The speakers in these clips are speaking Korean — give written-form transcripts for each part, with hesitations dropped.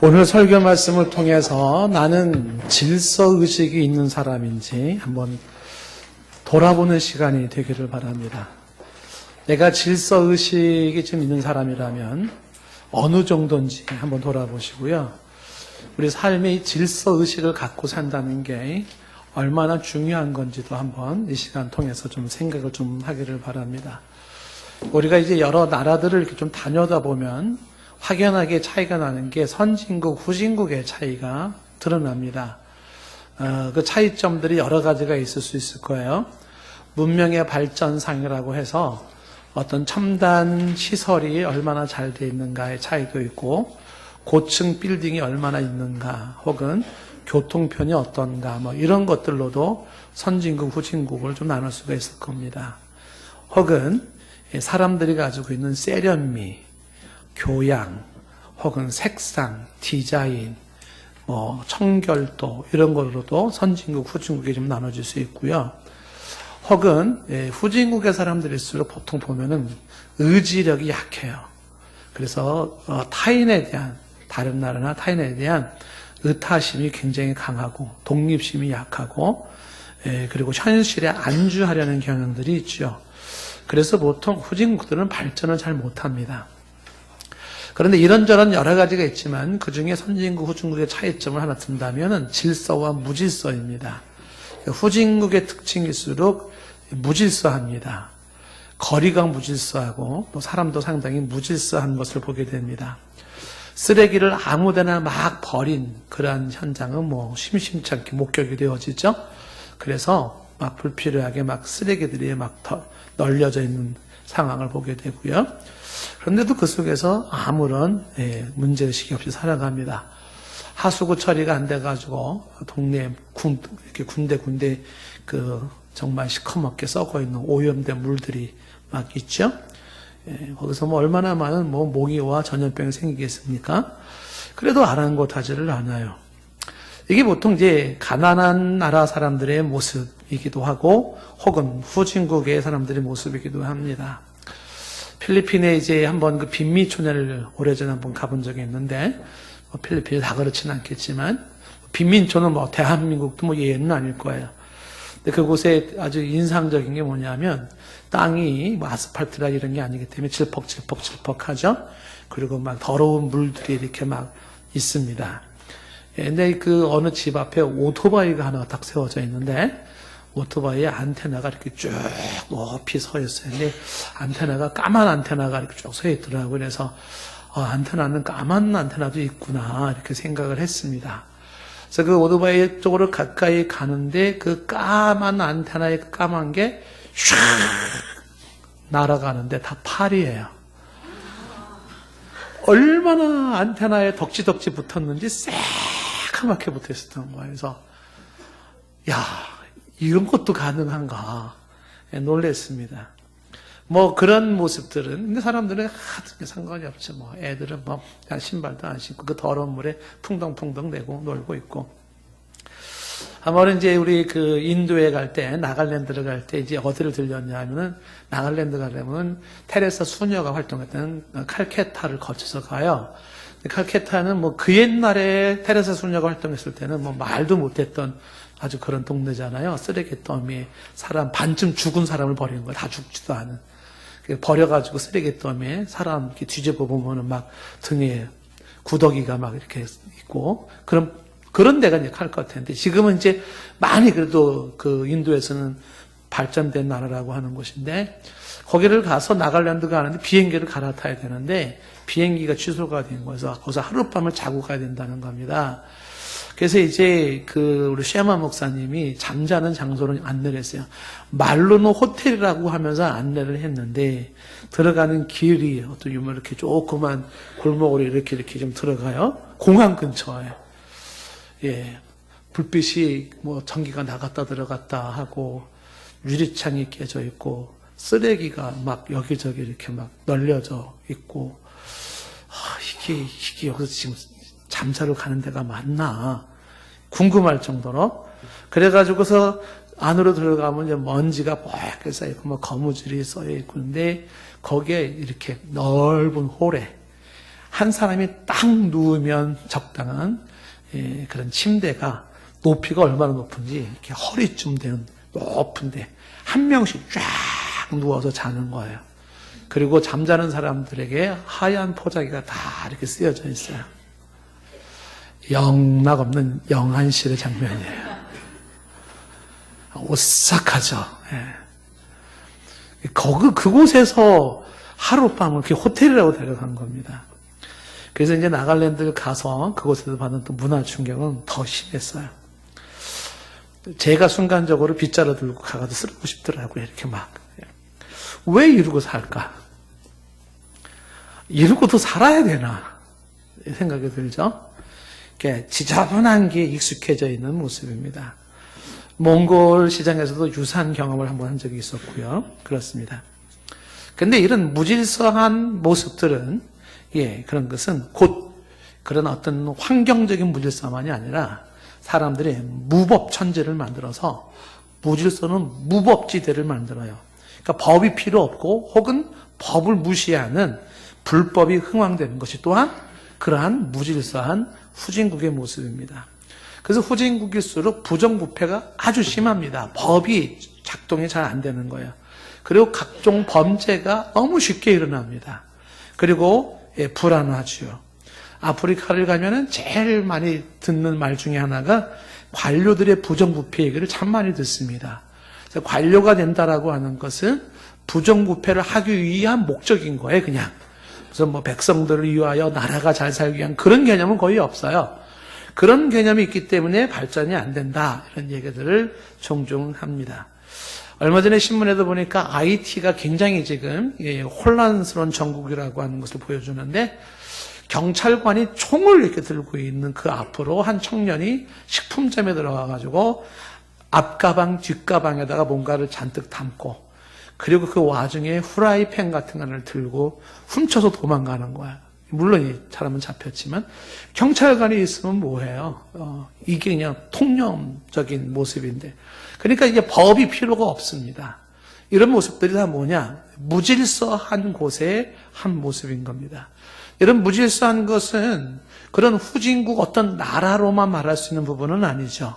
오늘 설교 말씀을 통해서 나는 질서의식이 있는 사람인지 한번 돌아보는 시간이 되기를 바랍니다. 내가 질서의식이 좀 있는 사람이라면 어느 정도인지 한번 돌아보시고요. 우리 삶의 질서의식을 갖고 산다는 게 얼마나 중요한 건지도 한번 이 시간 통해서 좀 생각을 좀 하기를 바랍니다. 우리가 이제 여러 나라들을 이렇게 좀 다녀다 보면 확연하게 차이가 나는 게 선진국, 후진국의 차이가 드러납니다. 그 차이점들이 여러 가지가 있을 수 있을 거예요. 문명의 발전상이라고 해서 어떤 첨단 시설이 얼마나 잘 돼 있는가의 차이도 있고, 고층 빌딩이 얼마나 있는가, 혹은 교통편이 어떤가, 뭐 이런 것들로도 선진국, 후진국을 좀 나눌 수가 있을 겁니다. 혹은 사람들이 가지고 있는 세련미, 교양, 혹은 색상, 디자인, 뭐 청결도 이런 걸로도 선진국, 후진국이 좀 나눠질 수 있고요. 혹은 후진국의 사람들일수록 보통 보면은 의지력이 약해요. 그래서 타인에 대한, 다른 나라나 타인에 대한 의타심이 굉장히 강하고 독립심이 약하고, 그리고 현실에 안주하려는 경향들이 있죠. 그래서 보통 후진국들은 발전을 잘 못합니다. 그런데 이런저런 여러 가지가 있지만 그 중에 선진국, 후진국의 차이점을 하나 든다면 질서와 무질서입니다. 후진국의 특징일수록 무질서합니다. 거리가 무질서하고 또 사람도 상당히 무질서한 것을 보게 됩니다. 쓰레기를 아무데나 막 버린 그러한 현장은 뭐 심심치 않게 목격이 되어지죠. 그래서 막 불필요하게 막 쓰레기들이 막 널려져 있는 상황을 보게 되고요. 그런데도 그 속에서 아무런 문제의식이 없이 살아갑니다. 하수구 처리가 안 돼가지고 동네 이렇게 군데 그 정말 시커멓게 썩어 있는 오염된 물들이 막 있죠. 거기서 뭐 얼마나 많은 뭐 모기와 전염병이 생기겠습니까? 그래도 아랑곳하지를 않아요. 이게 보통 이제 가난한 나라 사람들의 모습이기도 하고, 혹은 후진국의 사람들의 모습이기도 합니다. 필리핀에 이제 한번 그 빈민촌을 오래전에 한번 가본 적이 있는데, 필리핀이 다 그렇지는 않겠지만, 빈민촌은 뭐 대한민국도 뭐 예는 아닐 거예요. 근데 그곳에 아주 인상적인 게 뭐냐면, 땅이 뭐 아스팔트라 이런 게 아니기 때문에 질퍽하죠? 그리고 막 더러운 물들이 이렇게 막 있습니다. 근데 그 어느 집 앞에 오토바이가 하나 딱 세워져 있는데, 오토바이에 안테나가 이렇게 쭉 높이 서 있어요. 근데 안테나가 까만 안테나가 이렇게 쭉 서 있더라고요. 그래서 안테나는 까만 안테나도 있구나 이렇게 생각을 했습니다. 그래서 그 오토바이 쪽으로 가까이 가는데 그 까만 안테나에 까만 게 슉 날아가는데 다 팔이에요. 얼마나 안테나에 덕지덕지 붙었는지 새카맣게 붙어 있었던 거예요. 그래서 야, 이런 것도 가능한가 놀랬습니다. 뭐 그런 모습들은, 근데 사람들은 상관이 없죠. 뭐 애들은 뭐 신발도 안 신고 그 더러운 물에 풍덩풍덩 내고 놀고 있고. 한번은 이제 우리 그 인도에 갈 때, 나갈랜드를 갈 때 이제 어디를 들렸냐 하면은, 나갈랜드 가려면 테레사 수녀가 활동했던 칼케타를 거쳐서 가요. 칼케타는 뭐 그 옛날에 테레사 수녀가 활동했을 때는 뭐 말도 못했던 아주 그런 동네잖아요. 쓰레기 더미에 사람, 반쯤 죽은 사람을 버리는 거예요. 다 죽지도 않은. 버려가지고 쓰레기 더미에 사람 이렇게 뒤집어 보면은 막 등에 구더기가 막 이렇게 있고, 그런 데가 이제 칼커타인데, 지금은 이제 많이 그래도 그 인도에서는 발전된 나라라고 하는 곳인데, 거기를 가서 나갈랜드 가는데 비행기를 갈아타야 되는데, 비행기가 취소가 된 거여서 거기서 하룻밤을 자고 가야 된다는 겁니다. 그래서 이제 그 우리 쉐마 목사님이 잠자는 장소를 안내를 했어요. 말로는 호텔이라고 하면서 안내를 했는데, 들어가는 길이 어떤 이렇게 조그만 골목으로 이렇게 좀 들어가요. 공항 근처에. 불빛이 뭐 전기가 나갔다 들어갔다 하고, 유리창이 깨져 있고, 쓰레기가 막 여기저기 이렇게 막 널려져 있고, 이게 여기서 지금 잠자러 가는 데가 맞나 궁금할 정도로. 그래가지고서 안으로 들어가면 이제 먼지가 뽀얗게 쌓여있고 뭐 거무줄이 쌓여있고, 근데 거기에 이렇게 넓은 홀에 한 사람이 딱 누우면 적당한 그런 침대가 높이가 얼마나 높은지 이렇게 허리쯤 되는 높은데 한 명씩 쫙 누워서 자는 거예요. 그리고 잠자는 사람들에게 하얀 포자기가 다 이렇게 쓰여져 있어요. 영락없는 영안실의 장면이에요. 오싹하죠. 그곳에서 하룻밤을 그게 호텔이라고 데려간 겁니다. 그래서 이제 나갈랜드를 가서 그곳에서 받은 또 문화 충격은 더 심했어요. 제가 순간적으로 빗자루 들고 가가지고 쓰고 싶더라고요. 이렇게 막. 왜 이러고 살까? 이러고도 살아야 되나? 생각이 들죠? 이렇게 지저분한 게 익숙해져 있는 모습입니다. 몽골 시장에서도 유사한 경험을 한번 한 적이 있었고요. 그렇습니다. 근데 이런 무질서한 모습들은, 그런 것은 곧 그런 어떤 환경적인 무질서만이 아니라 사람들의 무법천지를 만들어서 무질서는 무법지대를 만들어요. 그러니까 법이 필요 없고 혹은 법을 무시하는 불법이 흥왕되는 것이 또한 그러한 무질서한 후진국의 모습입니다. 그래서 후진국일수록 부정부패가 아주 심합니다. 법이 작동이 잘 안 되는 거예요. 그리고 각종 범죄가 너무 쉽게 일어납니다. 그리고 불안하지요. 아프리카를 가면은 제일 많이 듣는 말 중에 하나가 관료들의 부정부패 얘기를 참 많이 듣습니다. 그래서 관료가 된다라고 하는 것은 부정부패를 하기 위한 목적인 거예요, 그냥. 그래서 뭐 백성들을 위하여 나라가 잘 살기 위한 그런 개념은 거의 없어요. 그런 개념이 있기 때문에 발전이 안 된다, 이런 얘기들을 종종 합니다. 얼마 전에 신문에도 보니까 IT가 굉장히 지금 혼란스러운 전국이라고 하는 것을 보여주는데, 경찰관이 총을 이렇게 들고 있는 그 앞으로 한 청년이 식품점에 들어가가지고 앞가방, 뒷가방에다가 뭔가를 잔뜩 담고, 그리고 그 와중에 후라이팬 같은 거를 들고 훔쳐서 도망가는 거야. 물론 이 사람은 잡혔지만, 경찰관이 있으면 뭐해요? 이게 그냥 통념적인 모습인데. 그러니까 이게 법이 필요가 없습니다. 이런 모습들이 다 뭐냐? 무질서한 곳의 한 모습인 겁니다. 이런 무질서한 것은 그런 후진국 어떤 나라로만 말할 수 있는 부분은 아니죠.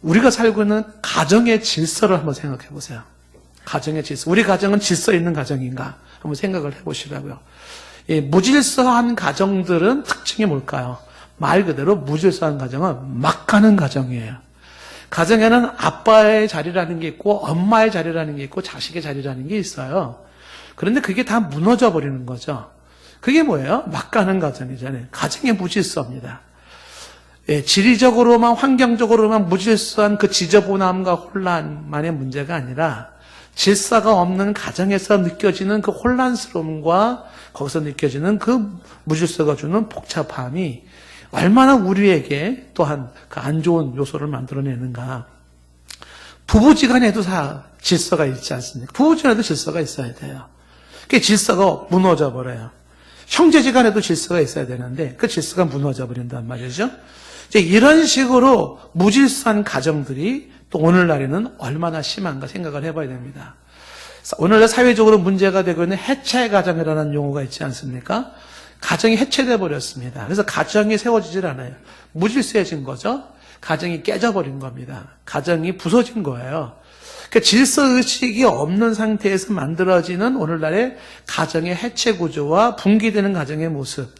우리가 살고 있는 가정의 질서를 한번 생각해 보세요. 가정의 질서. 우리 가정은 질서 있는 가정인가? 한번 생각을 해보시라고요. 무질서한 가정들은 특징이 뭘까요? 말 그대로 무질서한 가정은 막 가는 가정이에요. 가정에는 아빠의 자리라는 게 있고 엄마의 자리라는 게 있고 자식의 자리라는 게 있어요. 그런데 그게 다 무너져 버리는 거죠. 그게 뭐예요? 막 가는 가정이잖아요. 가정의 무질서입니다. 지리적으로만 환경적으로만 무질서한 그 지저분함과 혼란만의 문제가 아니라 질서가 없는 가정에서 느껴지는 그 혼란스러움과 거기서 느껴지는 그 무질서가 주는 복잡함이 얼마나 우리에게 또한 그 안 좋은 요소를 만들어내는가. 부부지간에도 다 질서가 있지 않습니까? 부부지간에도 질서가 있어야 돼요. 그 질서가 무너져 버려요. 형제지간에도 질서가 있어야 되는데 그 질서가 무너져 버린단 말이죠. 이제 이런 식으로 무질서한 가정들이 또 오늘날에는 얼마나 심한가 생각을 해봐야 됩니다. 오늘날 사회적으로 문제가 되고 있는 해체 가정이라는 용어가 있지 않습니까? 가정이 해체돼 버렸습니다. 그래서 가정이 세워지질 않아요. 무질서해진 거죠. 가정이 깨져버린 겁니다. 가정이 부서진 거예요. 그러니까 질서의식이 없는 상태에서 만들어지는 오늘날의 가정의 해체 구조와 붕괴되는 가정의 모습.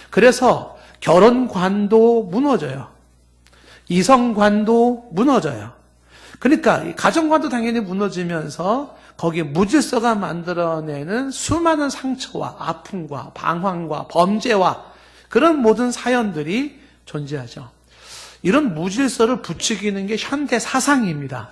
그래서 결혼관도 무너져요. 이성관도 무너져요. 그러니까 가정관도 당연히 무너지면서 거기에 무질서가 만들어내는 수많은 상처와 아픔과 방황과 범죄와 그런 모든 사연들이 존재하죠. 이런 무질서를 부추기는 게 현대 사상입니다.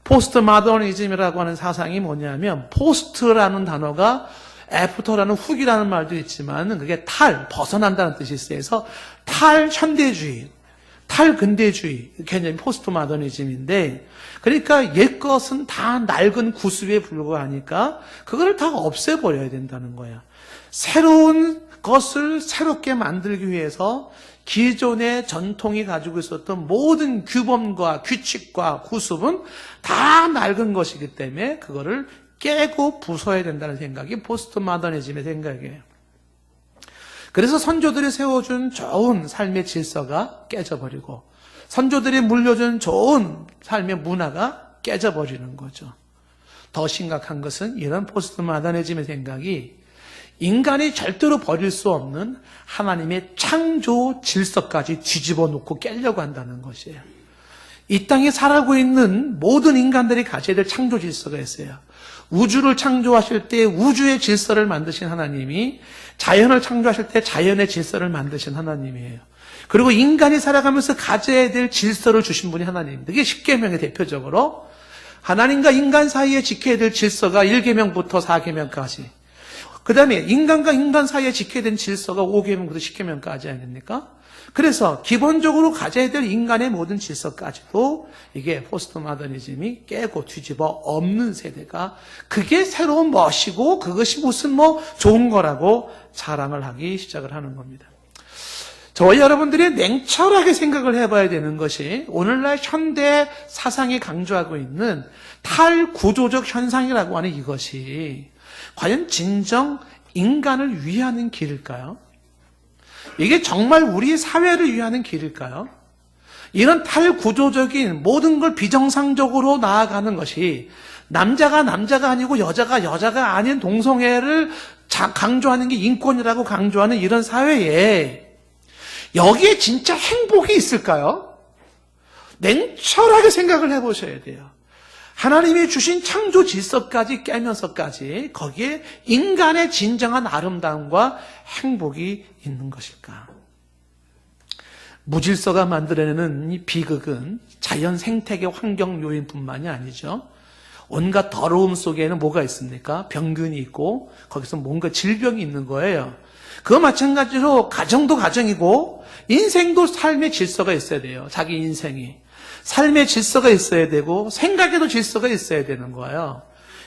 포스트 마더니즘이라고 하는 사상이 뭐냐면 포스트라는 단어가 애프터라는 후기라는 말도 있지만 그게 벗어난다는 뜻이 있어서 탈현대주의, 탈근대주의 개념이 포스트 마더니즘인데, 그러니까 옛것은 다 낡은 구습에 불과하니까 그걸 다 없애버려야 된다는 거예요. 새로운 것을 새롭게 만들기 위해서 기존의 전통이 가지고 있었던 모든 규범과 규칙과 구습은 다 낡은 것이기 때문에 그거를 깨고 부숴야 된다는 생각이 포스트 마더니즘의 생각이에요. 그래서 선조들이 세워준 좋은 삶의 질서가 깨져버리고 선조들이 물려준 좋은 삶의 문화가 깨져버리는 거죠. 더 심각한 것은 이런 포스트 마더니즘의 생각이 인간이 절대로 버릴 수 없는 하나님의 창조 질서까지 뒤집어 놓고 깨려고 한다는 것이에요. 이 땅에 살아가고 있는 모든 인간들이 가져야 될 창조 질서가 있어요. 우주를 창조하실 때 우주의 질서를 만드신 하나님이 자연을 창조하실 때 자연의 질서를 만드신 하나님이에요. 그리고 인간이 살아가면서 가져야 될 질서를 주신 분이 하나님입니다. 이게 십계명의 대표적으로 하나님과 인간 사이에 지켜야 될 질서가 1계명부터 4계명까지, 그 다음에 인간과 인간 사이에 지켜야 되는 질서가 5계명부터 10계명까지 아닙니까? 그래서 기본적으로 가져야 될 인간의 모든 질서까지도 이게 포스트 모더니즘이 깨고 뒤집어 엎는 세대가, 그게 새로운 멋이고 그것이 무슨 좋은 거라고 자랑을 하기 시작을 하는 겁니다. 저희 여러분들이 냉철하게 생각을 해봐야 되는 것이 오늘날 현대 사상이 강조하고 있는 탈구조적 현상이라고 하는 이것이 과연 진정 인간을 위하는 길일까요? 이게 정말 우리 사회를 위하는 길일까요? 이런 탈구조적인 모든 걸 비정상적으로 나아가는 것이 남자가 아니고 여자가 아닌 동성애를 강조하는 게 인권이라고 강조하는 이런 사회에 여기에 진짜 행복이 있을까요? 냉철하게 생각을 해보셔야 돼요. 하나님이 주신 창조 질서까지 깨면서까지 거기에 인간의 진정한 아름다움과 행복이 있는 것일까? 무질서가 만들어내는 이 비극은 자연 생태계 환경 요인뿐만이 아니죠. 온갖 더러움 속에는 뭐가 있습니까? 병균이 있고 거기서 뭔가 질병이 있는 거예요. 그거 마찬가지로 가정도 가정이고 인생도 삶의 질서가 있어야 돼요. 자기 인생이. 삶의 질서가 있어야 되고 생각에도 질서가 있어야 되는 거예요.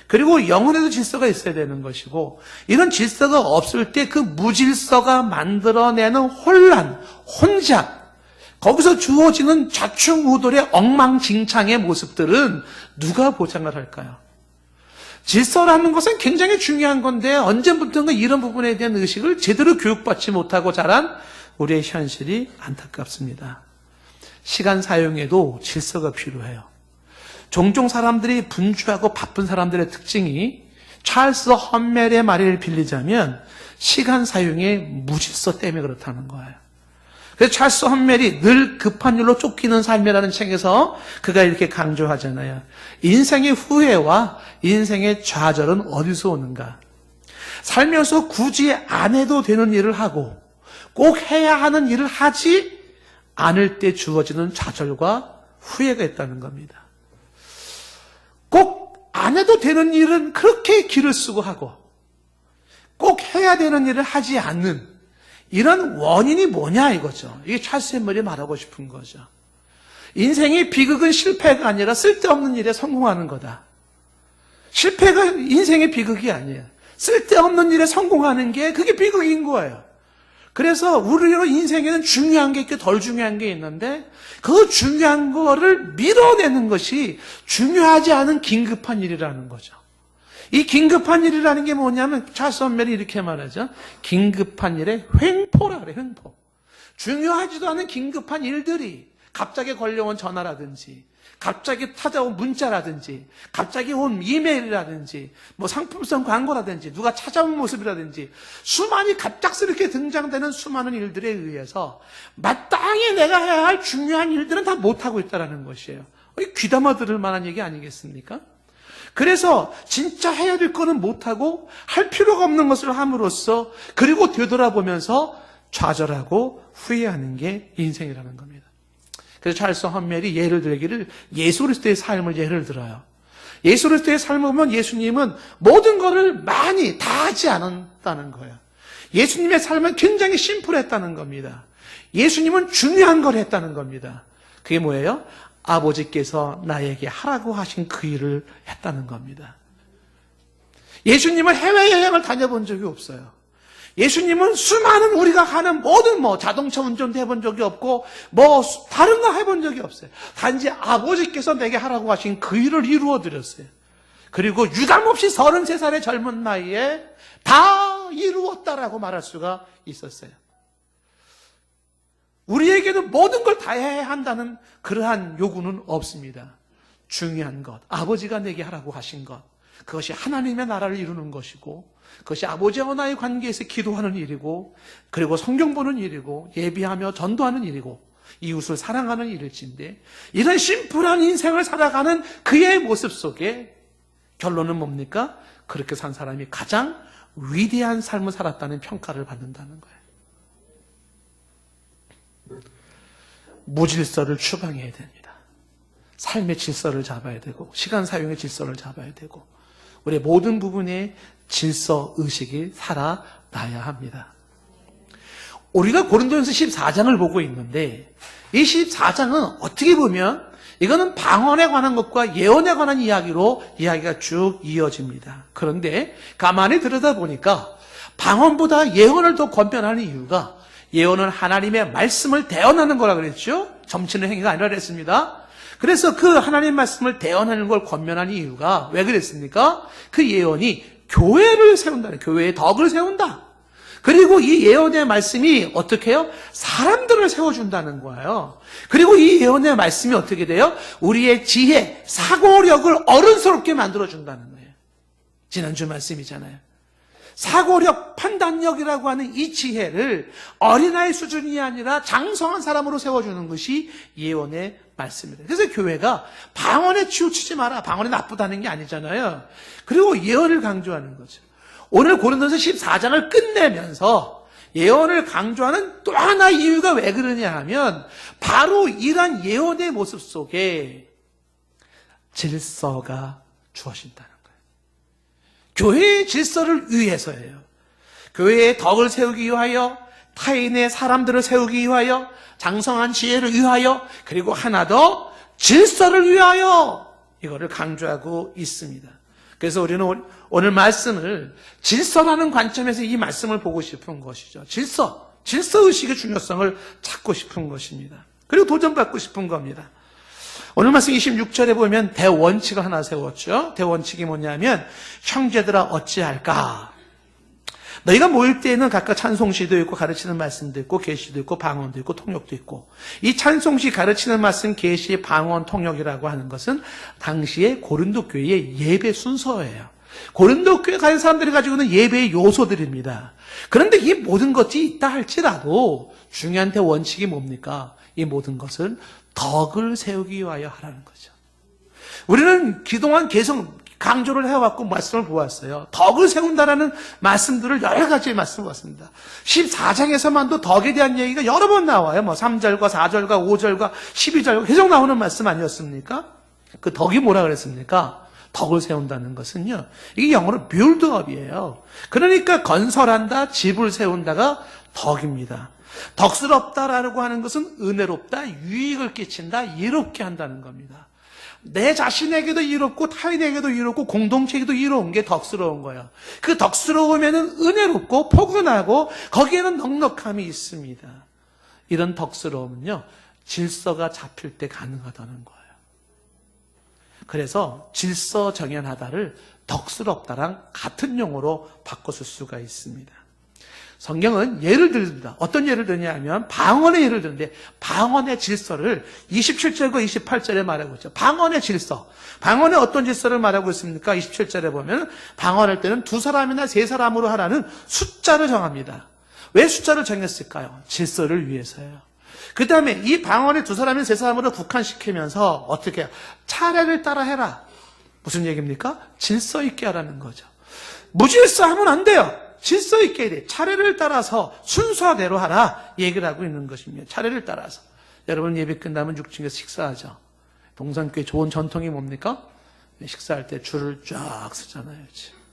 그리고 영혼에도 질서가 있어야 되는 것이고, 이런 질서가 없을 때 그 무질서가 만들어내는 혼란, 혼잡, 거기서 주어지는 좌충우돌의 엉망진창의 모습들은 누가 보장을 할까요? 질서라는 것은 굉장히 중요한 건데 언제부턴가 이런 부분에 대한 의식을 제대로 교육받지 못하고 자란 우리의 현실이 안타깝습니다. 시간 사용에도 질서가 필요해요. 종종 사람들이 분주하고 바쁜 사람들의 특징이 찰스 험멜의 말을 빌리자면 시간 사용의 무질서 때문에 그렇다는 거예요. 그래서 찰스 험멜이 늘 급한 일로 쫓기는 삶이라는 책에서 그가 이렇게 강조하잖아요. 인생의 후회와 인생의 좌절은 어디서 오는가? 살면서 굳이 안 해도 되는 일을 하고 꼭 해야 하는 일을 하지 않을 때 주어지는 좌절과 후회가 있다는 겁니다. 꼭 안 해도 되는 일은 그렇게 기를 쓰고 하고 꼭 해야 되는 일을 하지 않는 이런 원인이 뭐냐 이거죠. 이게 찰스 햄멜이 말하고 싶은 거죠. 인생의 비극은 실패가 아니라 쓸데없는 일에 성공하는 거다. 실패가 인생의 비극이 아니에요. 쓸데없는 일에 성공하는 게 그게 비극인 거예요. 그래서 우리로 인생에는 중요한 게 있고 덜 중요한 게 있는데 그 중요한 거를 밀어내는 것이 중요하지 않은 긴급한 일이라는 거죠. 이 긴급한 일이라는 게 뭐냐면 찰스 험멜이 이렇게 말하죠. 긴급한 일의 횡포라 그래, 횡포. 중요하지도 않은 긴급한 일들이 갑자기 걸려온 전화라든지 갑자기 찾아온 문자라든지 갑자기 온 이메일이라든지 상품성 광고라든지 누가 찾아온 모습이라든지 수많이 갑작스럽게 등장되는 수많은 일들에 의해서 마땅히 내가 해야 할 중요한 일들은 다 못하고 있다는 것이에요. 귀담아 들을 만한 얘기 아니겠습니까? 그래서 진짜 해야 될 거는 못하고 할 필요가 없는 것을 함으로써 그리고 되돌아보면서 좌절하고 후회하는 게 인생이라는 겁니다. 그래서 찰스 험멜이 예를 들기를 예수 그리스도의 삶을 예를 들어요. 예수 그리스도의 삶을 보면 예수님은 모든 것을 많이 다 하지 않았다는 거예요. 예수님의 삶은 굉장히 심플했다는 겁니다. 예수님은 중요한 걸 했다는 겁니다. 그게 뭐예요? 아버지께서 나에게 하라고 하신 그 일을 했다는 겁니다. 예수님은 해외여행을 다녀본 적이 없어요. 예수님은 수많은 우리가 하는 모든 자동차 운전도 해본 적이 없고 다른 거 해본 적이 없어요. 단지 아버지께서 내게 하라고 하신 그 일을 이루어 드렸어요. 그리고 유감없이 33살의 젊은 나이에 다 이루었다라고 말할 수가 있었어요. 우리에게도 모든 걸 다 해야 한다는 그러한 요구는 없습니다. 중요한 것, 아버지가 내게 하라고 하신 것, 그것이 하나님의 나라를 이루는 것이고, 그것이 아버지와 나의 관계에서 기도하는 일이고, 그리고 성경 보는 일이고, 예비하며 전도하는 일이고, 이웃을 사랑하는 일일진데, 이런 심플한 인생을 살아가는 그의 모습 속에 결론은 뭡니까? 그렇게 산 사람이 가장 위대한 삶을 살았다는 평가를 받는다는 거예요. 무질서를 추방해야 됩니다. 삶의 질서를 잡아야 되고, 시간 사용의 질서를 잡아야 되고, 우리의 모든 부분에 질서 의식이 살아나야 합니다. 우리가 고린도전서 14장을 보고 있는데, 이 14장은 어떻게 보면 이거는 방언에 관한 것과 예언에 관한 이야기로 이야기가 쭉 이어집니다. 그런데 가만히 들여다보니까 방언보다 예언을 더 권면하는 이유가, 예언은 하나님의 말씀을 대언하는 거라 그랬죠. 점치는 행위가 아니라 그랬습니다. 그래서 그 하나님 말씀을 대언하는 걸 권면하는 이유가 왜 그랬습니까? 그 예언이 교회를 세운다는, 교회의 덕을 세운다. 그리고 이 예언의 말씀이 어떻게 해요? 사람들을 세워준다는 거예요. 그리고 이 예언의 말씀이 어떻게 돼요? 우리의 지혜, 사고력을 어른스럽게 만들어준다는 거예요. 지난주 말씀이잖아요. 사고력, 판단력이라고 하는 이 지혜를 어린아이 수준이 아니라 장성한 사람으로 세워주는 것이 예언의 말씀입니다. 그래서 교회가 방언에 치우치지 마라, 방언이 나쁘다는 게 아니잖아요. 그리고 예언을 강조하는 거죠. 오늘 고린도서 14장을 끝내면서 예언을 강조하는 또 하나의 이유가 왜 그러냐 하면, 바로 이러한 예언의 모습 속에 질서가 주어진다는 거예요. 교회의 질서를 위해서예요. 교회의 덕을 세우기 위하여, 타인의 사람들을 세우기 위하여, 장성한 지혜를 위하여, 그리고 하나 더 질서를 위하여 이거를 강조하고 있습니다. 그래서 우리는 오늘 말씀을 질서라는 관점에서 이 말씀을 보고 싶은 것이죠. 질서의식의 중요성을 찾고 싶은 것입니다. 그리고 도전받고 싶은 겁니다. 오늘 말씀 26절에 보면 대원칙을 하나 세웠죠. 대원칙이 뭐냐면, 형제들아 어찌할까? 너희가 모일 때에는 각각 찬송시도 있고 가르치는 말씀도 있고 계시도 있고 방언도 있고 통역도 있고, 이 찬송시, 가르치는 말씀, 계시, 방언, 통역이라고 하는 것은 당시에 고린도 교회의 예배 순서예요. 고린도 교회 가는 사람들이 가지고 있는 예배의 요소들입니다. 그런데 이 모든 것이 있다 할지라도 중요한 대원칙이 뭡니까? 이 모든 것은 덕을 세우기 위하여 하라는 거죠. 우리는 그동안 계속 강조를 해왔고 말씀을 보았어요. 덕을 세운다라는 말씀들을 여러 가지 말씀을 보았습니다. 14장에서만도 덕에 대한 얘기가 여러 번 나와요. 3절과 4절과 5절과 12절과 계속 나오는 말씀 아니었습니까? 그 덕이 뭐라 그랬습니까? 덕을 세운다는 것은요, 이게 영어로 buildup이에요. 그러니까 건설한다, 집을 세운다가 덕입니다. 덕스럽다라고 하는 것은 은혜롭다, 유익을 끼친다, 이롭게 한다는 겁니다. 내 자신에게도 이롭고 타인에게도 이롭고 공동체에게도 이로운 게 덕스러운 거예요. 그 덕스러우면은 은혜롭고 포근하고 거기에는 넉넉함이 있습니다. 이런 덕스러움은요, 질서가 잡힐 때 가능하다는 거예요. 그래서 질서 정연하다를 덕스럽다랑 같은 용어로 바꿔 쓸 수가 있습니다. 성경은 예를 듭니다. 어떤 예를 드냐면 방언의 예를 드는데, 방언의 질서를 27절과 28절에 말하고 있죠. 방언의 질서. 방언의 어떤 질서를 말하고 있습니까? 27절에 보면 방언할 때는 2사람이나 3사람으로 하라는 숫자를 정합니다. 왜 숫자를 정했을까요? 질서를 위해서요. 그 다음에 이 방언에 2사람이나 3사람으로 국한시키면서 어떻게 해요? 차례를 따라 해라. 무슨 얘기입니까? 질서 있게 하라는 거죠. 무질서 하면 안 돼요. 질서 있게 해야 돼. 차례를 따라서 순서대로 하라 얘기를 하고 있는 것입니다. 차례를 따라서. 여러분 예배 끝나면 6층에서 식사하죠. 동산교회 좋은 전통이 뭡니까? 식사할 때 줄을 쫙 서잖아요.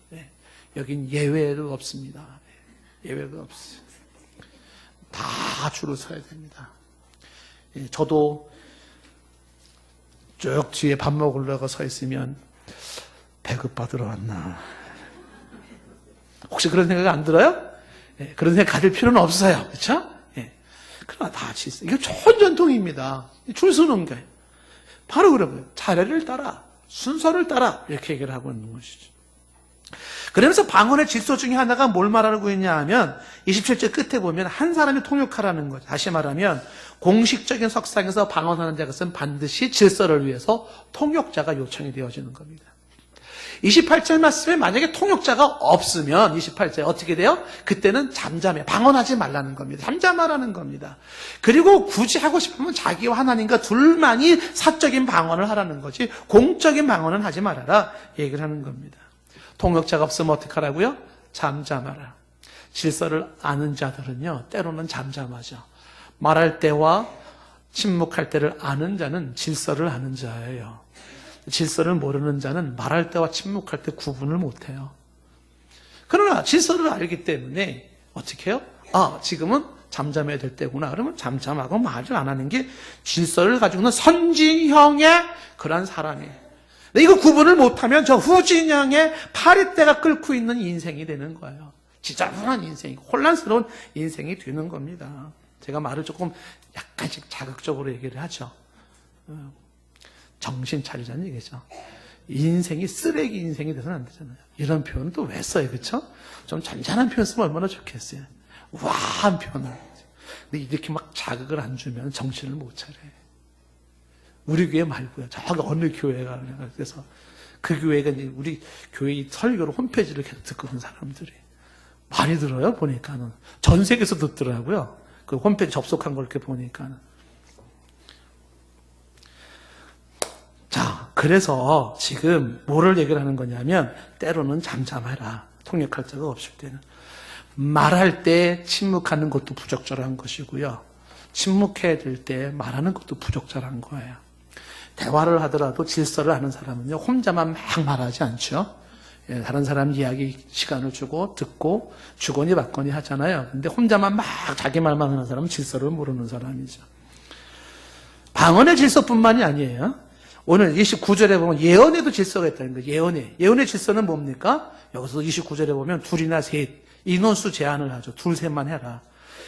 네. 여긴 예외도 없습니다. 예외도 없어요. 다 줄을 서야 됩니다. 저도 쭉 뒤에 밥 먹으려고 서 있으면 배고파 들어왔나. 혹시 그런 생각 안 들어요? 예, 그런 생각 가질 필요는 없어요. 그렇죠? 예. 그러나 다 질서. 이게 좋은 전통입니다. 줄 서는 거예요. 바로 그러고요. 차례를 따라, 순서를 따라 이렇게 얘기를 하고 있는 것이죠. 그러면서 방언의 질서 중에 하나가 뭘 말하고 있냐 하면 27절 끝에 보면 한 사람이 통역하라는 거죠. 다시 말하면 공식적인 석상에서 방언하는 자것은 반드시 질서를 위해서 통역자가 요청이 되어지는 겁니다. 28절 말씀에 만약에 통역자가 없으면 28절 어떻게 돼요? 그때는 잠잠해. 방언하지 말라는 겁니다. 잠잠하라는 겁니다. 그리고 굳이 하고 싶으면 자기와 하나님과 둘만이 사적인 방언을 하라는 거지 공적인 방언은 하지 말아라 얘기를 하는 겁니다. 통역자가 없으면 어떻게 하라고요? 잠잠하라. 질서를 아는 자들은요 때로는 잠잠하죠. 말할 때와 침묵할 때를 아는 자는 질서를 아는 자예요. 질서를 모르는 자는 말할 때와 침묵할 때 구분을 못해요. 그러나 질서를 알기 때문에 어떻게 해요? 아, 지금은 잠잠해야 될 때구나. 그러면 잠잠하고 말을 안 하는 게 질서를 가지고 있는 선진형의 그런 사람이에요. 근데 이거 구분을 못하면 저 후진형의 파리떼가 끓고 있는 인생이 되는 거예요. 지저분한 인생이, 혼란스러운 인생이 되는 겁니다. 제가 말을 조금 약간씩 자극적으로 얘기를 하죠. 정신 차리자는 얘기죠. 인생이 쓰레기 인생이 돼서는 안 되잖아요. 이런 표현은 또 왜 써요, 그렇죠? 좀 잔잔한 표현 쓰면 얼마나 좋겠어요. 우아한 표현을. 근데 이렇게 막 자극을 안 주면 정신을 못 차려요. 우리 교회 말고요. 저기 어느 교회가 그래서 그 교회가 이제 우리 교회 설교를 홈페이지를 계속 듣거든 사람들이 많이 들어요. 보니까는 전 세계에서 듣더라고요. 그 홈페이지 접속한 걸 이렇게 보니까는. 자, 그래서 지금 뭐를 얘기를 하는 거냐면 때로는 잠잠해라. 통역할 자가 없을 때는. 말할 때 침묵하는 것도 부적절한 것이고요. 침묵해야 될 때 말하는 것도 부적절한 거예요. 대화를 하더라도 질서를 아는 사람은요, 혼자만 막 말하지 않죠. 예, 다른 사람 이야기 시간을 주고 듣고 주거니 받거니 하잖아요. 근데 혼자만 막 자기 말만 하는 사람은 질서를 모르는 사람이죠. 방언의 질서뿐만이 아니에요. 오늘 29절에 보면 예언에도 질서가 있다는 거예요. 예언의 질서는 뭡니까? 여기서 29절에 보면 둘이나 셋, 인원수 제한을 하죠. 둘, 셋만 해라.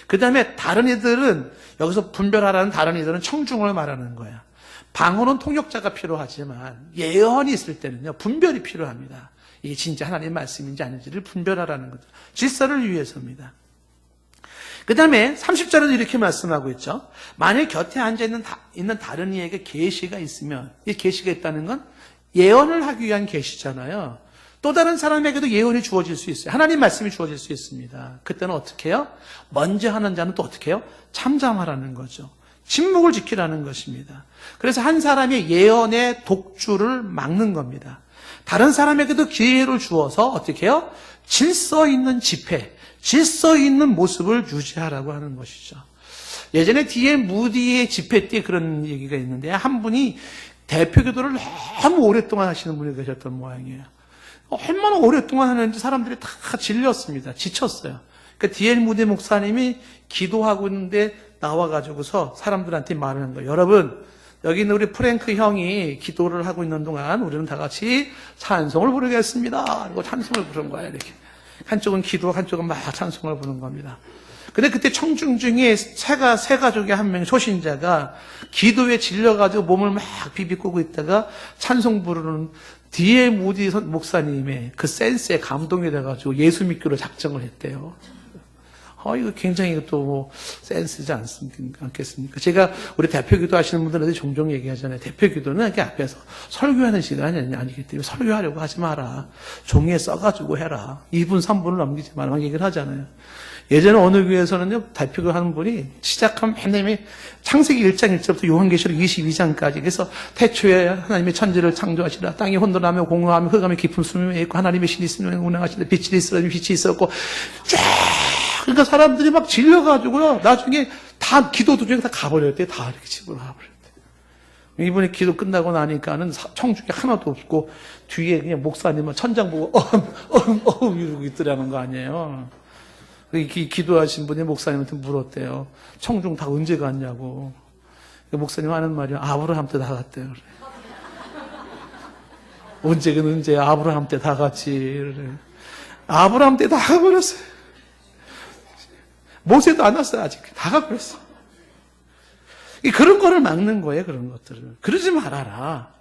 그 다음에 다른 이들은, 여기서 분별하라는 다른 이들은 청중을 말하는 거야. 방언은 통역자가 필요하지만 예언이 있을 때는요, 분별이 필요합니다. 이게 진짜 하나님의 말씀인지 아닌지를 분별하라는 거죠. 질서를 위해서입니다. 그 다음에 30절에도 이렇게 말씀하고 있죠. 만일 곁에 앉아있는 다른 이에게 계시가 있으면, 이 계시가 있다는 건 예언을 하기 위한 계시잖아요. 또 다른 사람에게도 예언이 주어질 수 있어요. 하나님 말씀이 주어질 수 있습니다. 그때는 어떻게 해요? 먼저 하는 자는 또 어떻게 해요? 참잠하라는 거죠. 침묵을 지키라는 것입니다. 그래서 한 사람의 예언의 독주를 막는 겁니다. 다른 사람에게도 기회를 주어서 어떻게 해요? 질서 있는 집회, 질서 있는 모습을 유지하라고 하는 것이죠. 예전에 D.L. 무디의 집회 때 그런 얘기가 있는데 한 분이 대표기도를 너무 오랫동안 하시는 분이 계셨던 모양이에요. 얼마나 오랫동안 하는지 사람들이 다 질렸습니다. 지쳤어요. 그러니까 D.L. 무디 목사님이 기도하고 있는데 나와가지고서 사람들한테 말을 한 거예요. 여러분, 여기 있는 우리 프랭크 형이 기도를 하고 있는 동안 우리는 다 같이 찬송을 부르겠습니다. 그리고 찬송을 부른 거예요. 이렇게. 한쪽은 기도, 한쪽은 막 찬송을 부르는 겁니다. 근데 그때 청중 중에 세 가족의 한 명 초신자가 기도에 질려가지고 몸을 막 비비꼬고 있다가 찬송 부르는 D.L. 무디 목사님의 그 센스에 감동이 돼가지고 예수 믿기로 작정을 했대요. 이거 굉장히 또 센스지 않겠습니까? 제가 우리 대표 기도 하시는 분들한테 종종 얘기하잖아요. 대표 기도는 이렇게 앞에서 설교하는 시간이 아니기 때문에 설교하려고 하지 마라. 종이에 써가지고 해라. 2분, 3분을 넘기지 말라. 얘기를 하잖아요. 예전에 어느 교회에서는요, 대표교 하는 분이 시작하면 하나님이 창세기 1장 1절부터 요한계시록 22장까지 그래서 태초에 하나님의 천지를 창조하시라. 땅이 혼돈하며 공허하며 흑암의 깊은 수면에 있고 하나님의 신이 있으면 운행하시되 빛이 있으라니 빛이 있었고 쫙 그러니까 사람들이 막 질려가지고요. 나중에 다 기도 도중에 다 가버렸대요. 다 이렇게 집으로 가버렸대요. 이번에 기도 끝나고 나니까는 청중이 하나도 없고 뒤에 그냥 목사님은 천장 보고 이러고 있더라는 거 아니에요. 기도하신 분이 목사님한테 물었대요. 청중 다 언제 갔냐고. 목사님 하는 말이 아브라함 때 다 갔대요. 그래. 언제 아브라함 때 다 갔지. 그래. 아브라함 때 다 가버렸어요. 모세도 안 왔어요, 아직. 다 가버렸어. 그런 거를 막는 거예요, 그런 것들을. 그러지 말아라.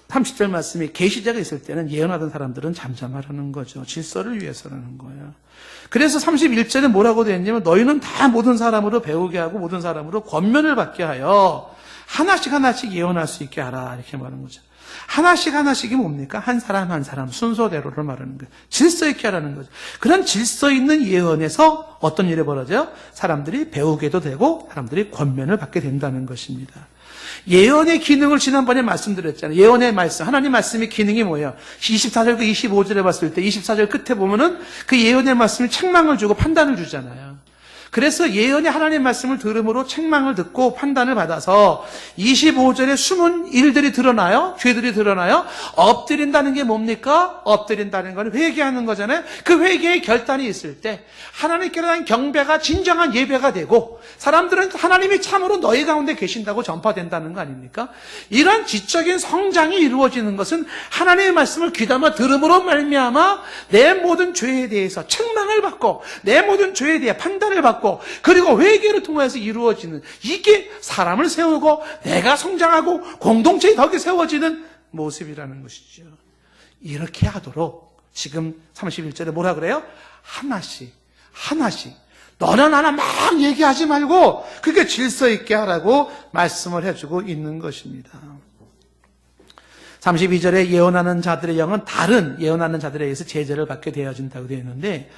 30절 말씀이 계시자가 있을 때는 예언하던 사람들은 잠잠하라는 거죠. 질서를 위해서라는 거예요. 그래서 31절에 뭐라고 되어 있냐면 너희는 다 모든 사람으로 배우게 하고 모든 사람으로 권면을 받게 하여 하나씩 하나씩 예언할 수 있게 하라 이렇게 말하는 거죠. 하나씩 하나씩이 뭡니까? 한 사람 한 사람 순서대로를 말하는 거예요. 질서 있게 하라는 거죠. 그런 질서 있는 예언에서 어떤 일이 벌어져요? 사람들이 배우게도 되고 사람들이 권면을 받게 된다는 것입니다. 예언의 기능을 지난번에 말씀드렸잖아요. 예언의 말씀, 하나님 말씀의 기능이 뭐예요? 24절과 25절에 봤을 때 24절 끝에 보면은 그 예언의 말씀이 책망을 주고 판단을 주잖아요. 그래서 예언의 하나님 말씀을 들음으로 책망을 듣고 판단을 받아서 25절에 숨은 일들이 드러나요? 죄들이 드러나요? 엎드린다는 게 뭡니까? 엎드린다는 건 회개하는 거잖아요. 그 회개의 결단이 있을 때 하나님께 대한 경배가 진정한 예배가 되고 사람들은 하나님이 참으로 너희 가운데 계신다고 전파된다는 거 아닙니까? 이런 지적인 성장이 이루어지는 것은 하나님의 말씀을 귀담아 들음으로 말미암아 내 모든 죄에 대해서 책망을 받고 내 모든 죄에 대해 판단을 받고 그리고 회개를 통해서 이루어지는 이게 사람을 세우고 내가 성장하고 공동체의 덕이 세워지는 모습이라는 것이죠. 이렇게 하도록 지금 31절에 뭐라 그래요? 하나씩 너나 나나 막 얘기하지 말고 그게 질서 있게 하라고 말씀을 해주고 있는 것입니다. 32절에 예언하는 자들의 영은 다른 예언하는 자들에 의해서 제재를 받게 되어진다고 되어 있는데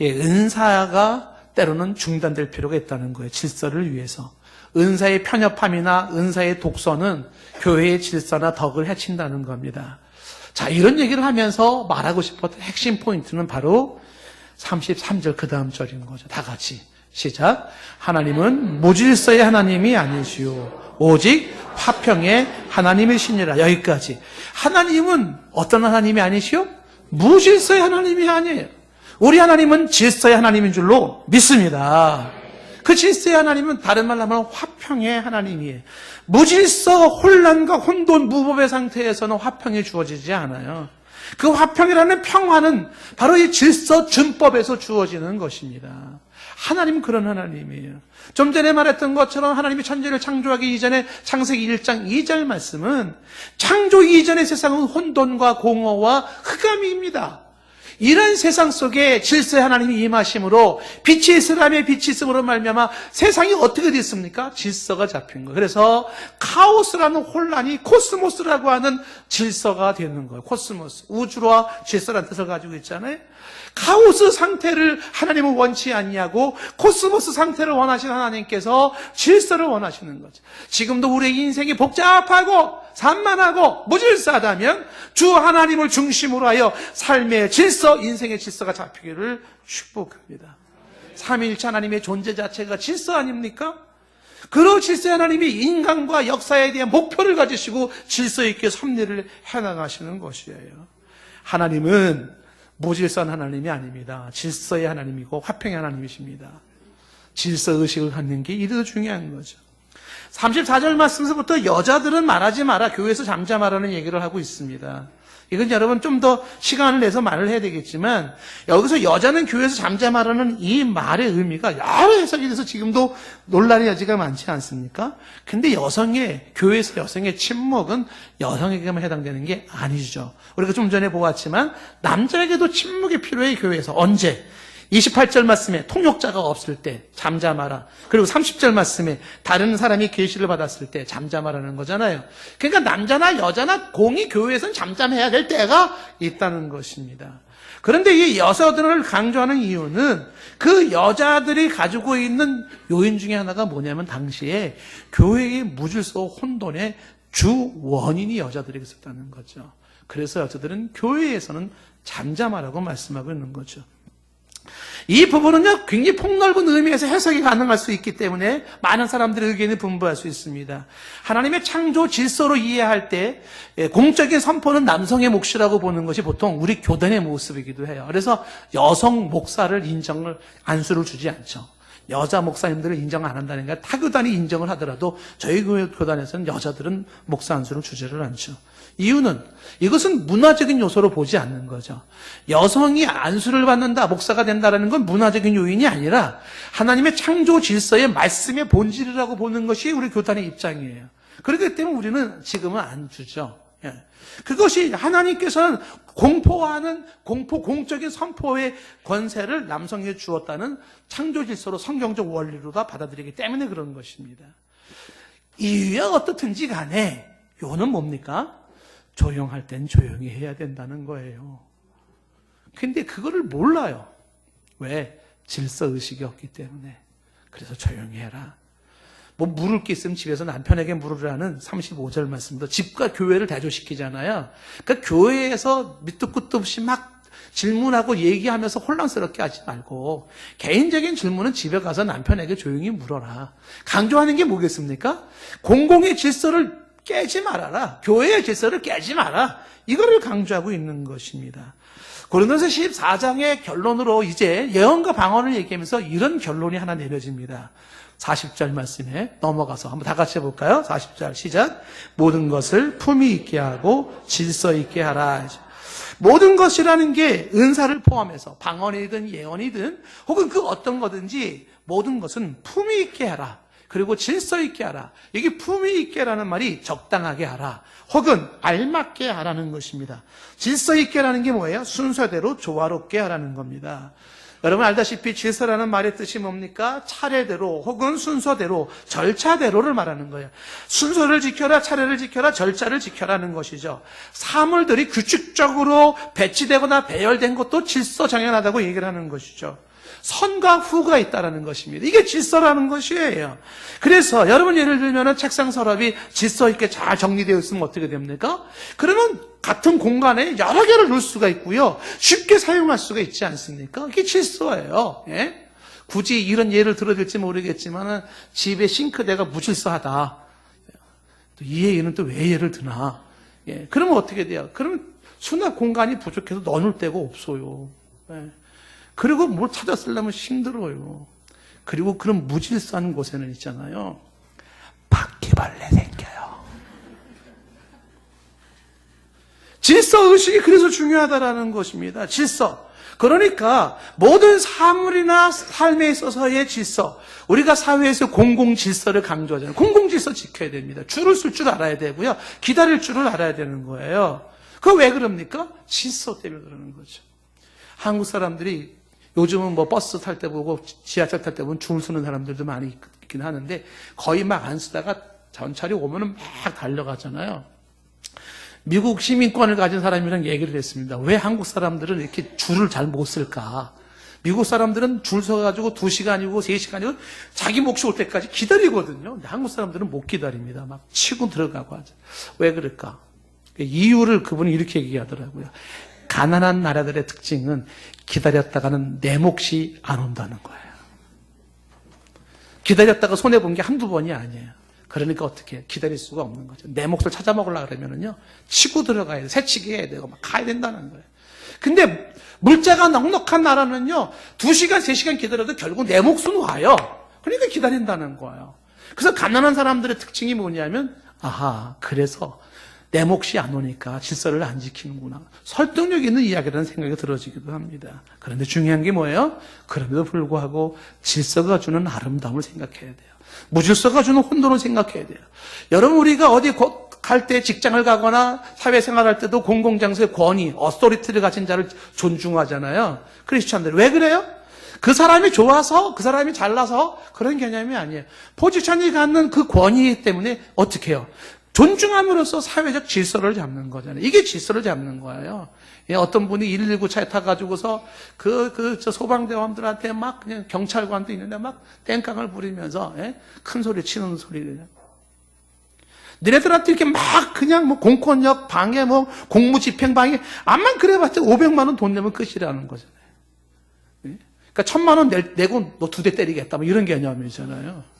은사가 때로는 중단될 필요가 있다는 거예요. 질서를 위해서. 은사의 편협함이나 은사의 독선은 교회의 질서나 덕을 해친다는 겁니다. 자, 이런 얘기를 하면서 말하고 싶었던 핵심 포인트는 바로 33절 그 다음 절인 거죠. 다 같이 시작. 하나님은 무질서의 하나님이 아니시오. 오직 화평의 하나님이시니라. 여기까지. 하나님은 어떤 하나님이 아니시오? 무질서의 하나님이 아니에요. 우리 하나님은 질서의 하나님인 줄로 믿습니다. 그 질서의 하나님은 다른 말로 하면 화평의 하나님이에요. 무질서, 혼란과 혼돈, 무법의 상태에서는 화평이 주어지지 않아요. 그 화평이라는 평화는 바로 이 질서 준법에서 주어지는 것입니다. 하나님은 그런 하나님이에요. 좀 전에 말했던 것처럼 하나님이 천지를 창조하기 이전에 창세기 1장 2절 말씀은 창조 이전의 세상은 혼돈과 공허와 흑암입니다. 이런 세상 속에 질서의 하나님이 임하심으로 빛이 있으라며 빛이 있음으로 말미암아 세상이 어떻게 됐습니까? 질서가 잡힌 거예요. 그래서 카오스라는 혼란이 코스모스라고 하는 질서가 되는 거예요. 코스모스, 우주와 질서라는 뜻을 가지고 있잖아요. 카오스 상태를 하나님은 원치 않냐고 코스모스 상태를 원하시는 하나님께서 질서를 원하시는 거죠. 지금도 우리의 인생이 복잡하고 산만하고 무질서하다면 주 하나님을 중심으로 하여 삶의 질서, 인생의 질서가 잡히기를 축복합니다. 삼위일체 하나님의 존재 자체가 질서 아닙니까? 그런 질서의 하나님이 인간과 역사에 대한 목표를 가지시고 질서 있게 섭리를 해나가시는 것이에요. 하나님은 무질서한 하나님이 아닙니다. 질서의 하나님이고 화평의 하나님이십니다. 질서의식을 갖는 게 이래도 중요한 거죠. 34절 말씀에서부터 여자들은 말하지 마라, 교회에서 잠잠하라는 얘기를 하고 있습니다. 이건 여러분 좀 더 시간을 내서 말을 해야 되겠지만 여기서 여자는 교회에서 잠잠하라는 이 말의 의미가 여러 해석이 돼서 지금도 논란의 여지가 많지 않습니까? 근데 교회에서 여성의 침묵은 여성에게만 해당되는 게 아니죠. 우리가 좀 전에 보았지만 남자에게도 침묵이 필요해. 교회에서. 언제? 28절 말씀에 통역자가 없을 때 잠잠하라. 그리고 30절 말씀에 다른 사람이 계시를 받았을 때 잠잠하라는 거잖아요. 그러니까 남자나 여자나 공이 교회에서는 잠잠해야 될 때가 있다는 것입니다. 그런데 이 여자들을 강조하는 이유는 그 여자들이 가지고 있는 요인 중에 하나가 뭐냐면 당시에 교회의 무질서 혼돈의 주 원인이 여자들이 있었다는 거죠. 그래서 여자들은 교회에서는 잠잠하라고 말씀하고 있는 거죠. 이 부분은요, 굉장히 폭넓은 의미에서 해석이 가능할 수 있기 때문에 많은 사람들의 의견이 분분할 수 있습니다. 하나님의 창조 질서로 이해할 때 공적인 선포는 남성의 몫이라고 보는 것이 보통 우리 교단의 모습이기도 해요. 그래서 여성 목사를 안수를 주지 않죠. 여자 목사님들을 인정 안 한다는 게 타 교단이 인정을 하더라도 저희 교단에서는 여자들은 목사 안수를 주지를 않죠. 이유는 이것은 문화적인 요소로 보지 않는 거죠. 여성이 안수를 받는다, 목사가 된다는 건 문화적인 요인이 아니라 하나님의 창조 질서의 말씀의 본질이라고 보는 것이 우리 교단의 입장이에요. 그렇기 때문에 우리는 지금은 안 주죠. 그것이 하나님께서는 공적인 선포의 권세를 남성에게 주었다는 창조 질서로 성경적 원리로 다 받아들이기 때문에 그런 것입니다. 이유야 어떻든지 간에 요는 뭡니까? 조용할 땐 조용히 해야 된다는 거예요. 근데 그거를 몰라요. 왜? 질서의식이 없기 때문에. 그래서 조용히 해라. 뭐 물을 게 있으면 집에서 남편에게 물으라는 35절 말씀도 집과 교회를 대조시키잖아요. 그러니까 교회에서 밑도 끝도 없이 막 질문하고 얘기하면서 혼란스럽게 하지 말고 개인적인 질문은 집에 가서 남편에게 조용히 물어라. 강조하는 게 뭐겠습니까? 공공의 질서를 깨지 말아라. 교회의 질서를 깨지 마라. 이거를 강조하고 있는 것입니다. 고린도서 14장의 결론으로 이제 예언과 방언을 얘기하면서 이런 결론이 하나 내려집니다. 40절 말씀에 넘어가서 한번 다 같이 해볼까요? 40절 시작. 모든 것을 품위 있게 하고 질서 있게 하라. 모든 것이라는 게 은사를 포함해서 방언이든 예언이든 혹은 그 어떤 거든지 모든 것은 품위 있게 하라. 그리고 질서 있게 하라. 여기 품위 있게라는 말이 적당하게 하라. 혹은 알맞게 하라는 것입니다. 질서 있게라는 게 뭐예요? 순서대로 조화롭게 하라는 겁니다. 여러분 알다시피 질서라는 말의 뜻이 뭡니까? 차례대로 혹은 순서대로 절차대로를 말하는 거예요. 순서를 지켜라, 차례를 지켜라, 절차를 지켜라는 것이죠. 사물들이 규칙적으로 배치되거나 배열된 것도 질서정연하다고 얘기를 하는 것이죠. 선과 후가 있다는 것입니다. 이게 질서라는 것이에요. 그래서 여러분 예를 들면 책상 서랍이 질서 있게 잘 정리되어 있으면 어떻게 됩니까? 그러면 같은 공간에 여러 개를 놓을 수가 있고요. 쉽게 사용할 수가 있지 않습니까? 이게 질서예요. 예? 굳이 이런 예를 들어야 될지 모르겠지만 집에 싱크대가 무질서하다. 또 이 예는 또 왜 예를 드나? 예. 그러면 어떻게 돼요? 그러면 수납 공간이 부족해서 넣어놓을 데가 없어요. 예. 그리고 뭘 찾아 쓰려면 힘들어요. 그리고 그런 무질서한 곳에는 있잖아요. 바퀴벌레 생겨요. 질서의식이 그래서 중요하다라는 것입니다. 질서. 그러니까 모든 사물이나 삶에 있어서의 질서. 우리가 사회에서 공공질서를 강조하잖아요. 공공질서 지켜야 됩니다. 줄을 쓸 줄 알아야 되고요. 기다릴 줄을 알아야 되는 거예요. 그거 왜 그럽니까? 질서 때문에 그러는 거죠. 한국 사람들이 요즘은 뭐 버스 탈 때 보고 지하철 탈 때 보면 줄 서는 사람들도 많이 있긴 하는데 거의 막 안 쓰다가 전철이 오면은 막 달려가잖아요. 미국 시민권을 가진 사람이랑 얘기를 했습니다. 왜 한국 사람들은 이렇게 줄을 잘 못 쓸까? 미국 사람들은 줄 서가지고 2시간이고 3시간이고 자기 몫이 올 때까지 기다리거든요. 근데 한국 사람들은 못 기다립니다. 막 치고 들어가고 하죠. 왜 그럴까? 이유를 그분이 이렇게 얘기하더라고요. 가난한 나라들의 특징은 기다렸다가는 내 몫이 안 온다는 거예요. 기다렸다가 손해본 게 한두 번이 아니에요. 그러니까 어떻게 해요? 기다릴 수가 없는 거죠. 내 몫을 찾아 먹으려고 그러면은요, 치고 들어가야 돼. 새치기 해야 되고, 막 가야 된다는 거예요. 근데 물자가 넉넉한 나라는요, 2시간, 3시간 기다려도 결국 내 몫은 와요. 그러니까 기다린다는 거예요. 그래서 가난한 사람들의 특징이 뭐냐면, 아하, 그래서 내 몫이 안 오니까 질서를 안 지키는구나. 설득력 있는 이야기라는 생각이 들어지기도 합니다. 그런데 중요한 게 뭐예요? 그럼에도 불구하고 질서가 주는 아름다움을 생각해야 돼요. 무질서가 주는 혼돈을 생각해야 돼요. 여러분 우리가 어디 갈 때 직장을 가거나 사회생활할 때도 공공장소의 권위, 어소리티를 가진 자를 존중하잖아요. 크리스찬들 왜 그래요? 그 사람이 좋아서, 그 사람이 잘나서 그런 개념이 아니에요. 포지션이 갖는 그 권위 때문에 어떻게 해요? 존중함으로써 사회적 질서를 잡는 거잖아요. 이게 질서를 잡는 거예요. 예, 어떤 분이 119 차에 타가지고서 저 소방대원들한테 막 그냥 경찰관도 있는데 막 땡깡을 부리면서, 예? 큰 소리 치는 소리를. 너네들한테 이렇게 막 그냥 뭐 공권력 방해, 뭐 공무집행 방해, 암만 그래봤자 500만 원 돈 내면 끝이라는 거잖아요. 예? 그러니까 1000만 원 내고 너 2대 때리겠다, 뭐 이런 개념이잖아요.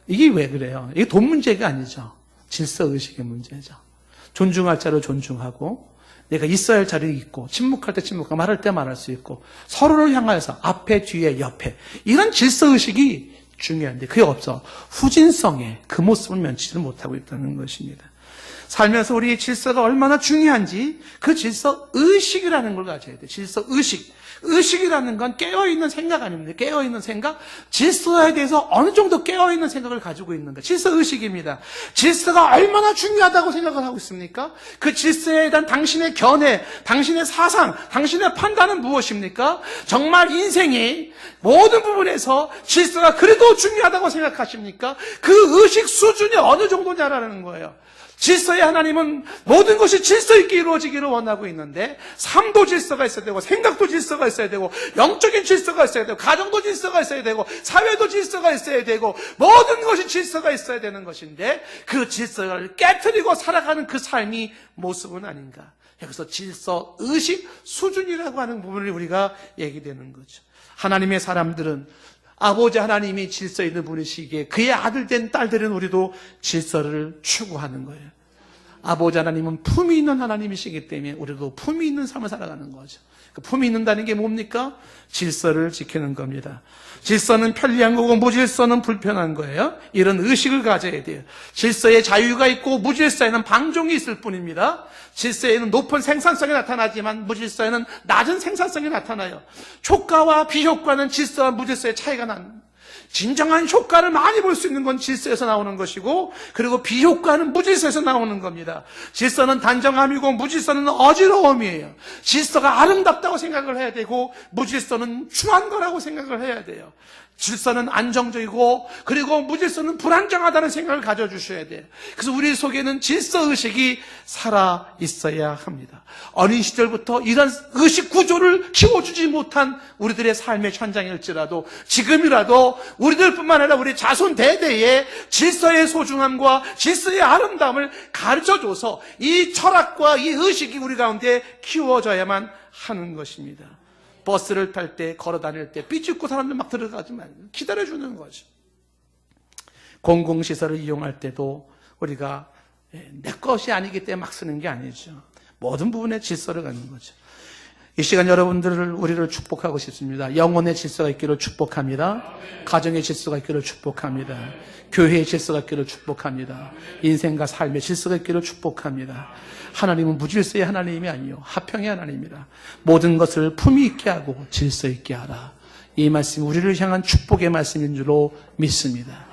이게 왜 그래요? 이게 돈 문제가 아니죠. 질서의식의 문제죠. 존중할 자를 존중하고 내가 있어야 할 자리에 있고 침묵할 때 침묵하고 말할 때 말할 수 있고 서로를 향하여서 앞에 뒤에 옆에 이런 질서의식이 중요한데 그게 없어. 후진성에 그 모습을 면치지 못하고 있다는 것입니다. 살면서 우리의 질서가 얼마나 중요한지 그 질서 의식이라는 걸 가져야 돼요. 질서 의식. 의식이라는 건 깨어있는 생각 아닙니까? 깨어있는 생각? 질서에 대해서 어느 정도 깨어있는 생각을 가지고 있는가? 질서 의식입니다. 질서가 얼마나 중요하다고 생각을 하고 있습니까? 그 질서에 대한 당신의 견해, 당신의 사상, 당신의 판단은 무엇입니까? 정말 인생이 모든 부분에서 질서가 그래도 중요하다고 생각하십니까? 그 의식 수준이 어느 정도냐라는 거예요. 질서의 하나님은 모든 것이 질서 있게 이루어지기를 원하고 있는데 삶도 질서가 있어야 되고 생각도 질서가 있어야 되고 영적인 질서가 있어야 되고 가정도 질서가 있어야 되고 사회도 질서가 있어야 되고 모든 것이 질서가 있어야 되는 것인데 그 질서를 깨트리고 살아가는 그 삶이 모습은 아닌가. 여기서 질서 의식 수준이라고 하는 부분을 우리가 얘기되는 거죠. 하나님의 사람들은 아버지 하나님이 질서 있는 분이시기에 그의 아들 된 딸들은 우리도 질서를 추구하는 거예요. 아버지 하나님은 품이 있는 하나님이시기 때문에 우리도 품이 있는 삶을 살아가는 거죠. 그 품이 있는다는 게 뭡니까? 질서를 지키는 겁니다. 질서는 편리한 거고 무질서는 불편한 거예요. 이런 의식을 가져야 돼요. 질서에 자유가 있고 무질서에는 방종이 있을 뿐입니다. 질서에는 높은 생산성이 나타나지만 무질서에는 낮은 생산성이 나타나요. 효과와 비효과는 질서와 무질서의 차이가 납니다. 진정한 효과를 많이 볼 수 있는 건 질서에서 나오는 것이고 그리고 비효과는 무질서에서 나오는 겁니다. 질서는 단정함이고 무질서는 어지러움이에요. 질서가 아름답다고 생각을 해야 되고 무질서는 추한 거라고 생각을 해야 돼요. 질서는 안정적이고 그리고 무질서는 불안정하다는 생각을 가져주셔야 돼요. 그래서 우리 속에는 질서의식이 살아 있어야 합니다. 어린 시절부터 이런 의식 구조를 키워주지 못한 우리들의 삶의 현장일지라도 지금이라도 우리들뿐만 아니라 우리 자손 대대에 질서의 소중함과 질서의 아름다움을 가르쳐줘서 이 철학과 이 의식이 우리 가운데 키워져야만 하는 것입니다. 버스를 탈 때, 걸어 다닐 때 삐죽고 사람들 막 들어가지 말고 기다려주는 거죠. 공공시설을 이용할 때도 우리가 내 것이 아니기 때문에 막 쓰는 게 아니죠. 모든 부분에 질서를 갖는 거죠. 이 시간 여러분들을 우리를 축복하고 싶습니다. 영혼의 질서가 있기를 축복합니다. 가정의 질서가 있기를 축복합니다. 교회의 질서가 있기를 축복합니다. 인생과 삶의 질서가 있기를 축복합니다. 하나님은 무질서의 하나님이 아니요 화평의 하나님이라. 모든 것을 품위 있게 하고 질서 있게 하라. 이 말씀이 우리를 향한 축복의 말씀인 줄로 믿습니다.